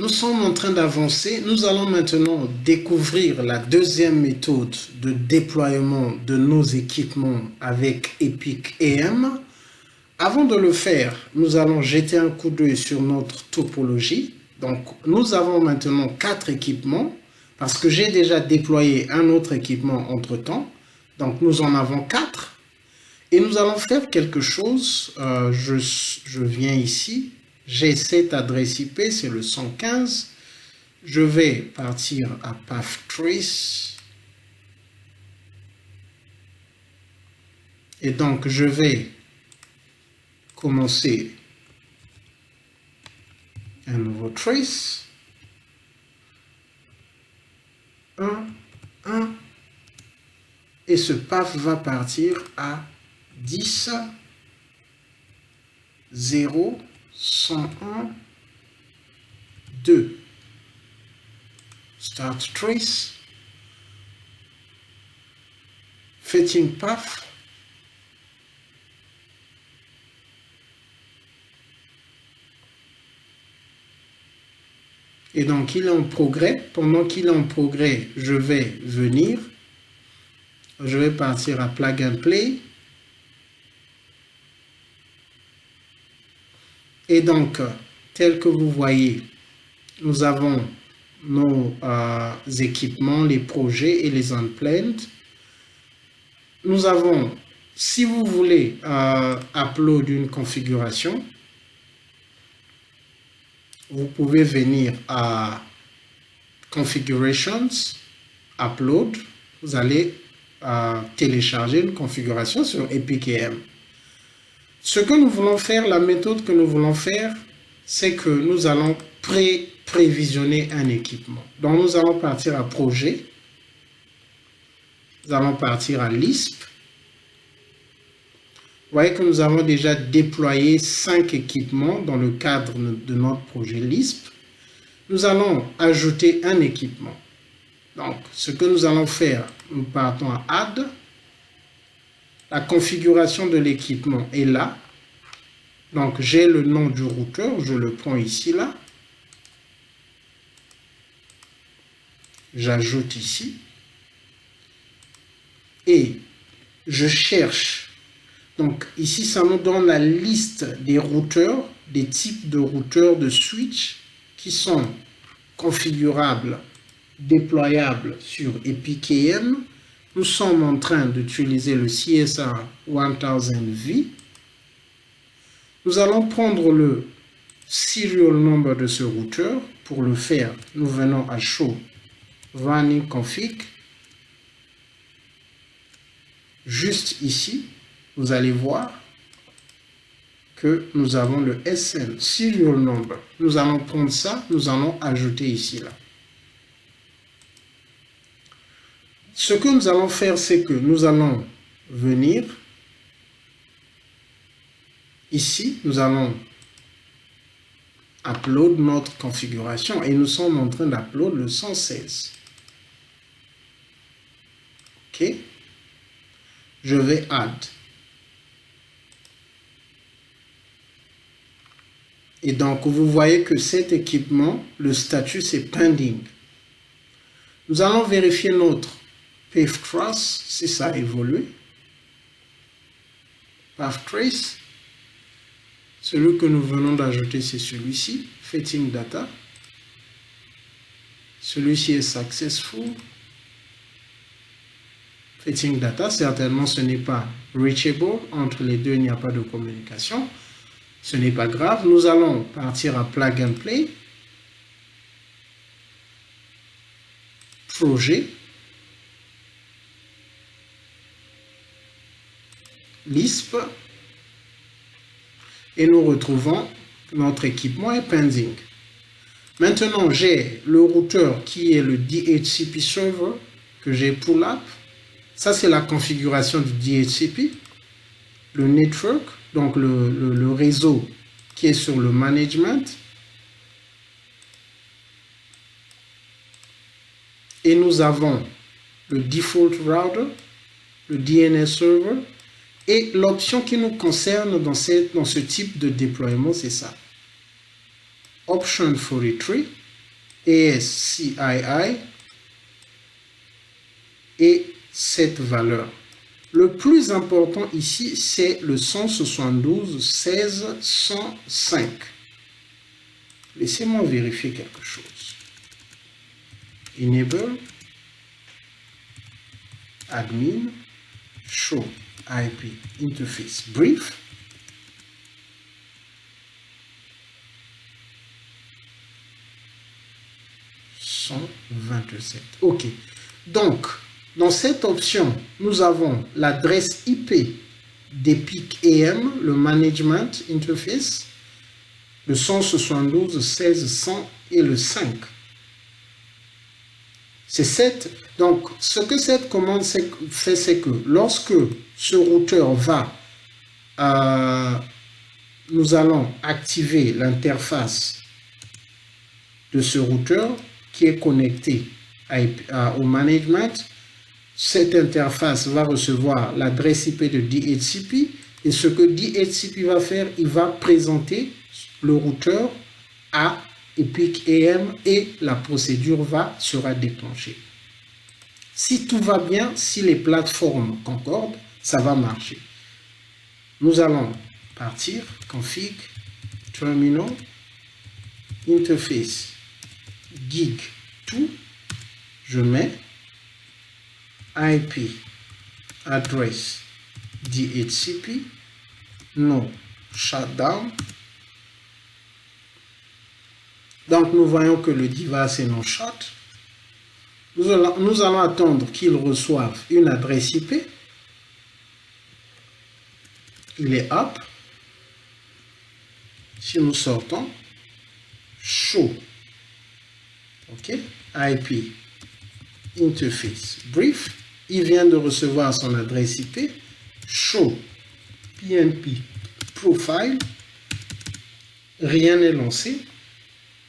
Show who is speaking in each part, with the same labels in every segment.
Speaker 1: nous sommes en train d'avancer. Nous allons maintenant découvrir la deuxième méthode de déploiement de nos équipements avec Epic AM. Avant de le faire, nous allons jeter un coup d'œil sur notre topologie. Donc, nous avons maintenant 4 équipements parce que j'ai déjà déployé un autre équipement entre-temps. Donc, nous en avons 4. Et nous allons faire quelque chose. Je viens ici. J'ai cette adresse IP, c'est le 115. Je vais partir à Pathtrace. Et donc, je vais commencer un nouveau trace. 1, 1. Et ce path va partir à 10, 0, 101, 2. Start trace. Fetching path. Et donc, il est en progrès. Pendant qu'il est en progrès, je vais venir. Je vais partir à Plug and Play. Et donc, tel que vous voyez, nous avons nos équipements, les projets et les unplanned. Nous avons, si vous voulez upload une configuration, vous pouvez venir à Configurations, Upload. Vous allez télécharger une configuration sur Epic AM. Ce que nous voulons faire, la méthode que nous voulons faire, c'est que nous allons prévisionner un équipement. Donc nous allons partir à Projet. Nous allons partir à Lisp. Vous voyez que nous avons déjà déployé 5 équipements dans le cadre de notre projet Lisp. Nous allons ajouter un équipement. Donc, ce que nous allons faire, nous partons à Add. La configuration de l'équipement est là. Donc, j'ai le nom du routeur, je le prends ici, là. J'ajoute ici. Et je cherche. Donc ici, ça nous donne la liste des routeurs, des types de routeurs de switch qui sont configurables, déployables sur Epic AM. Nous sommes en train d'utiliser le CSR 1000V. Nous allons prendre le serial number de ce routeur. Pour le faire, nous venons à Show Running Config. Juste ici. Vous allez voir que nous avons le SN, Serial Number. Nous allons prendre ça, nous allons ajouter ici, là. Ce que nous allons faire, c'est que nous allons venir ici, nous allons upload notre configuration et nous sommes en train d'upload le 116. OK? Je vais add. Et donc, vous voyez que cet équipement, le statut, c'est pending. Nous allons vérifier notre Pathtrace, si ça a évolué. Pathtrace. Celui que nous venons d'ajouter, c'est celui-ci. Fetching data. Celui-ci est successful. Fetching data, certainement, ce n'est pas reachable. Entre les deux, il n'y a pas de communication. Ce n'est pas grave, nous allons partir à Plug and Play, Projet, Lisp, et nous retrouvons notre équipement est pending. Maintenant, j'ai le routeur qui est le DHCP server que j'ai pull up. Ça, c'est la configuration du DHCP. Le network, donc le réseau qui est sur le management. Et nous avons le default router, le DNS server. Et l'option qui nous concerne dans ce type de déploiement, c'est ça. Option 43. ASCII et cette valeur. Le plus important ici, c'est le 172.16.105. Laissez-moi vérifier quelque chose. Enable, admin, show IP interface brief. OK. Donc, dans cette option, nous avons l'adresse IP d'Epic AM, le Management Interface, le 172.16.100 et le 5. Donc, ce que cette commande fait, c'est que lorsque ce routeur va, nous allons activer l'interface de ce routeur qui est connecté au management. Cette interface va recevoir l'adresse IP de DHCP et ce que DHCP va faire, il va présenter le routeur à Epic AM et la procédure sera déclenchée. Si tout va bien, si les plateformes concordent, ça va marcher. Nous allons partir, config, terminal, interface, gig 2, je mets IP address DHCP, no shutdown. Donc nous voyons que le device est non shut. Nous allons attendre qu'il reçoive une adresse IP. Il est up. Si nous sortons, show, OK, IP interface brief, il vient de recevoir son adresse IP, show PNP profile, rien n'est lancé.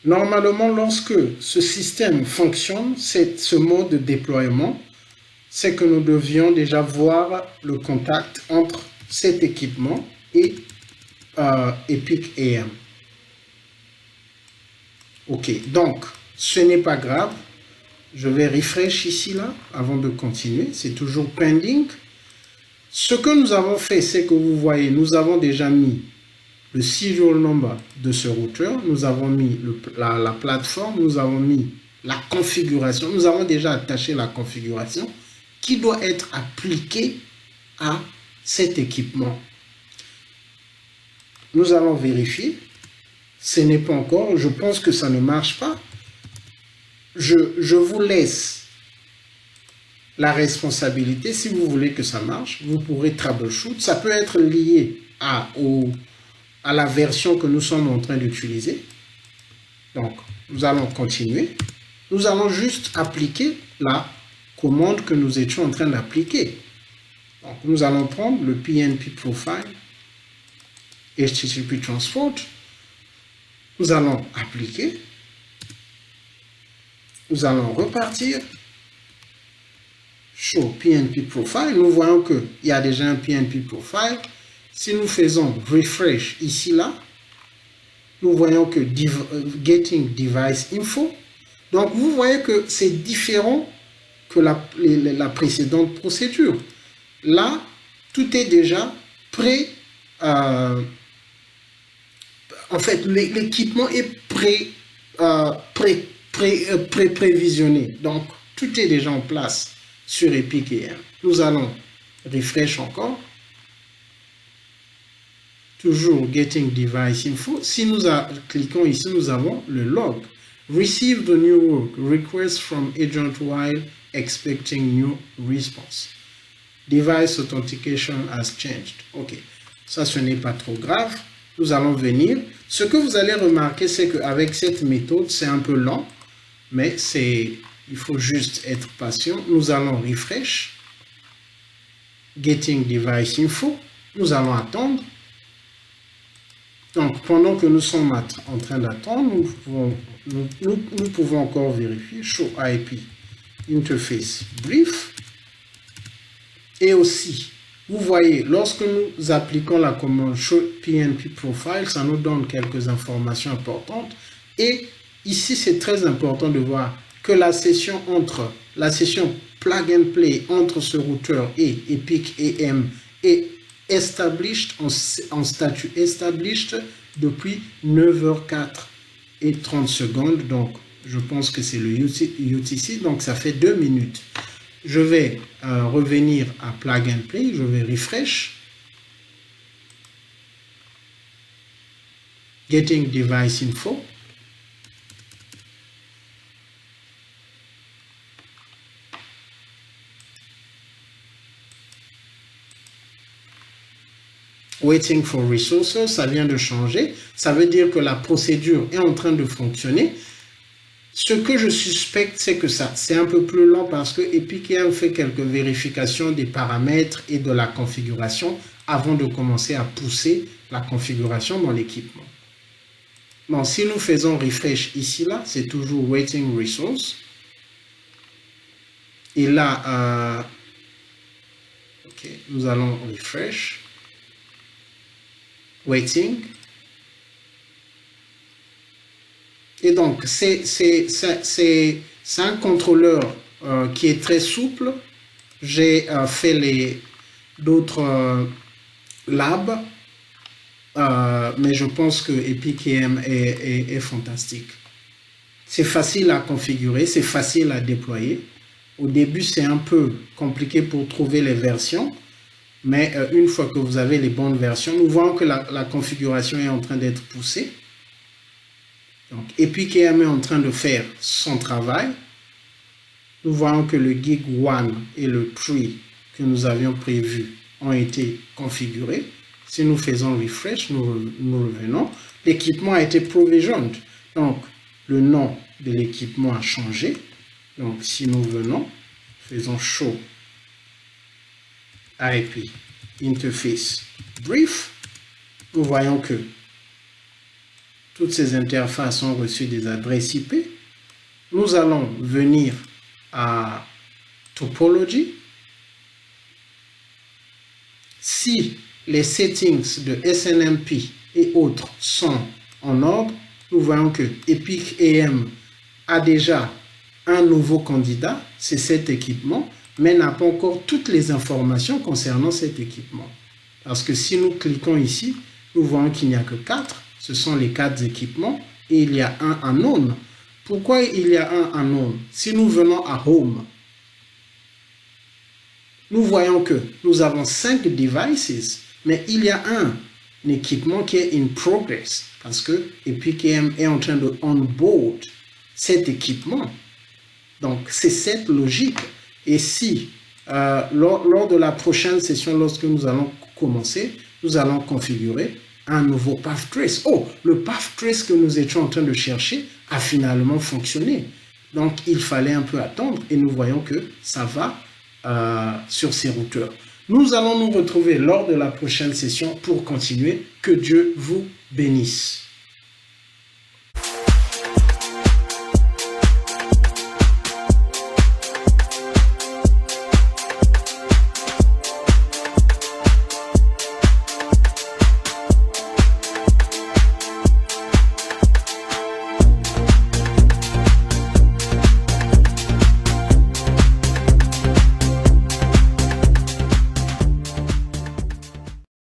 Speaker 1: Normalement, lorsque ce système fonctionne, ce mode de déploiement, c'est que nous devions déjà voir le contact entre cet équipement et Epic AM. OK, donc ce n'est pas grave. Je vais refresh ici, là, avant de continuer. C'est toujours pending. Ce que nous avons fait, c'est que vous voyez, nous avons déjà mis le serial number de ce routeur, nous avons mis la plateforme, nous avons mis la configuration, nous avons déjà attaché la configuration qui doit être appliquée à cet équipement. Nous allons vérifier. Ce n'est pas encore, je pense que ça ne marche pas. Je vous laisse la responsabilité. Si vous voulez que ça marche, vous pourrez troubleshoot. Ça peut être lié à la version que nous sommes en train d'utiliser. Donc, nous allons continuer. Nous allons juste appliquer la commande que nous étions en train d'appliquer. Donc, nous allons prendre le PNP profile, HTTP transport. Nous allons appliquer. Nous allons repartir. Show PNP profile. Nous voyons qu'il y a déjà un PNP profile. Si nous faisons refresh ici, là, nous voyons que getting device info. Donc, vous voyez que c'est différent que la précédente procédure. Là, tout est déjà prêt. En fait, l'équipement est prévisionné. Donc, tout est déjà en place sur Epic AM. Nous allons refresh encore. Toujours Getting Device Info. Si nous cliquons ici, nous avons le log. Receive the new work. Request from agent while expecting new response. Device authentication has changed. OK. Ça, ce n'est pas trop grave. Nous allons venir. Ce que vous allez remarquer, c'est qu'avec cette méthode, c'est un peu lent. Mais il faut juste être patient. Nous allons refresh. Getting Device Info. Nous allons attendre. Donc, pendant que nous sommes en train d'attendre, nous pouvons encore vérifier Show IP Interface Brief. Et aussi, vous voyez, lorsque nous appliquons la commande Show PNP Profile, ça nous donne quelques informations importantes. Et ici c'est très important de voir que la session plug and play entre ce routeur et Epic AM est established en statut established depuis 9h04 et 30 secondes. Donc, je pense que c'est le UTC. Donc, ça fait 2 minutes. Je vais revenir à plug and play. Je vais refresh. Getting device info. Waiting for resources, ça vient de changer. Ça veut dire que la procédure est en train de fonctionner. Ce que je suspecte, c'est que c'est un peu plus lent parce que Epic AM fait quelques vérifications des paramètres et de la configuration avant de commencer à pousser la configuration dans l'équipement. Bon, si nous faisons refresh ici, là, c'est toujours waiting resource. Et là, ok, nous allons refresh. Waiting. Et donc, c'est un contrôleur qui est très souple. J'ai fait d'autres labs, mais je pense que Epic AM est fantastique. C'est facile à configurer, c'est facile à déployer. Au début, c'est un peu compliqué pour trouver les versions. Mais une fois que vous avez les bonnes versions, nous voyons que la configuration est en train d'être poussée. Donc, Epic AM est en train de faire son travail. Nous voyons que le Gig 1 et le 3 que nous avions prévus ont été configurés. Si nous faisons refresh, nous revenons. L'équipement a été provisioned. Donc, le nom de l'équipement a changé. Donc, si nous venons, faisons show IP interface brief, nous voyons que toutes ces interfaces ont reçu des adresses IP. Nous allons venir à topology. Si les settings de SNMP et autres sont en ordre, nous voyons que Epic AM a déjà un nouveau candidat, c'est cet équipement, mais n'a pas encore toutes les informations concernant cet équipement. Parce que si nous cliquons ici, nous voyons qu'il n'y a que 4. Ce sont les 4 équipements et il y a un unknown. Pourquoi il y a un unknown? Si nous venons à Home, nous voyons que nous avons 5 devices, mais il y a un équipement qui est in progress parce que Epic AM est en train de onboard cet équipement. Donc, c'est cette logique. Et si, lors de la prochaine session, lorsque nous allons commencer, nous allons configurer un nouveau path trace. Oh, le path trace que nous étions en train de chercher a finalement fonctionné. Donc, il fallait un peu attendre et nous voyons que ça va sur ces routeurs. Nous allons nous retrouver lors de la prochaine session pour continuer. Que Dieu vous bénisse.